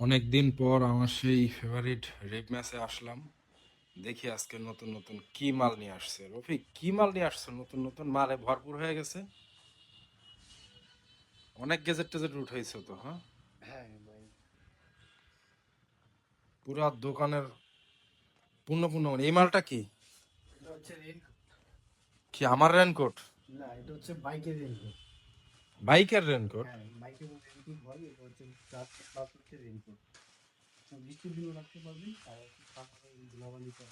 অনেকদিন পর আমার সেই ফেভারিট রেপ ম্যাচে আসলাম। দেখি আজকে নতুন নতুন কি মাল নিয়ে আসছে। রফিক, কি মাল নিয়ে আসছে? নতুন নতুন মালে ভরপুর হয়ে গেছে। অনেক গেজেট টেজেট উঠেছে তো, হ্যাঁ? হ্যাঁ ভাই, পুরা দোকানের পূর্ণ পূর্ণ এই মালটা কি? এটা হচ্ছে রেইনকোট। কি আমার রেনকোট? না, এটা হচ্ছে বাইকের রেইনকোট। বাইকের রেনকোট? হ্যাঁ, বাইকের রেইনকোট হয়। এটা হচ্ছে প্লাস প্লাস হচ্ছে রেইনকোট। বৃষ্টির দিনও রাখতে পারবেন, আর হচ্ছে তারপরে ধুলাবালিটা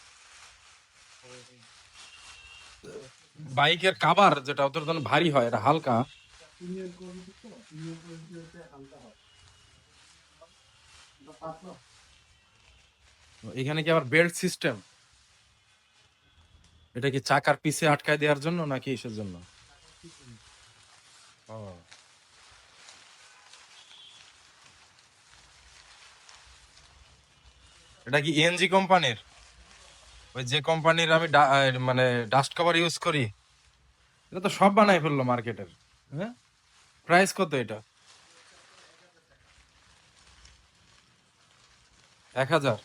বাইকের কাভার যেটা ওদের জন্য ভারী হয়, এটা হালকা। প্রিমিয়াম কোয়ালিটি, তো প্রিমিয়াম কোয়ালিটি হচ্ছে হালকা হয়। এটা পাতলা। এখানে কি আবার বেল্ট সিস্টেম? এটা কি চাকার পিছে আটকায় দেওয়ার জন্য নাকি কিসের জন্য? ও, এটা কি এনজি কোম্পানির? ওই যে কোম্পানির আমি মানে ডাস্ট কভার ইউজ করি, এটা তো সব বানাই ফেললো মার্কেটের। হ্যাঁ, প্রাইস কত এটা? 1,000?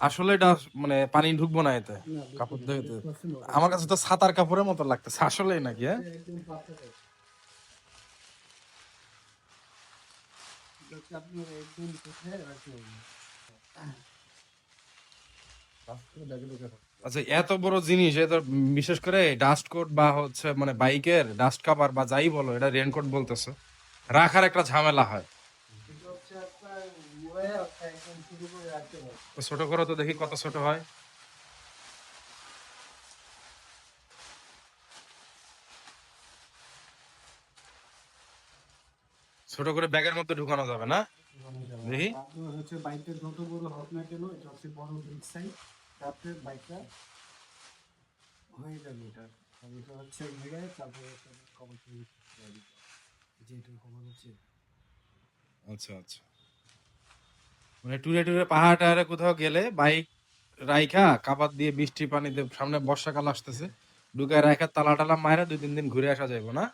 আসলে এটা মানে পানি ঢুকবো না এতে? না, বুঝতে কাপড় না, দেখে 100% আমার ওয়াটারপ্রুফ। কাছে তো ছাতার কাপড়ের মতো লাগতেছে, আসলেই নাকি? হ্যাঁ, এটা একদম পাতলা টাইপ। এটা হচ্ছে আপনার একদম কোথায় রাখতে হবে। আচ্ছা, এত বড় জিনিস, এত বিশেষ করে ডাস্ট কোট বা হচ্ছে মানে বাইকের ডাস্ট কাভার বা যাই বলো, এটা রেনকোট বলতেছে, রাখার একটা ঝামেলা হয়। এটা হচ্ছে আপনার মোবাইল একদম শুরু করে রাখতে হবে। তো ছোট করো তো দেখি কত ছোট হয়। ছোট করে ব্যাগের মধ্যে ঢুকানো যাবে না? দেখি। আপনার হচ্ছে বাইকটা যত বড় হোক না কেন, এটা হচ্ছে বড় বিগ সাইজ। তারপরে বাইকটা হয়ে যাবে এটা। আর এটা হচ্ছে ঘুরে, তারপরে হচ্ছে কভার করে যেটা কভার হচ্ছে। আচ্ছা আচ্ছা, মানে টুরে টুরে পাহাড় টাহাড়ে কোথাও গেলে বাইক রাইখা কাবাত দিয়ে বৃষ্টি পানিতে, সামনে বর্ষাকাল আসতেছে, ঢুকায় রাইখা তালা টালা মায়েরা 2-3 দিন ঘুরে আসা যাবে না?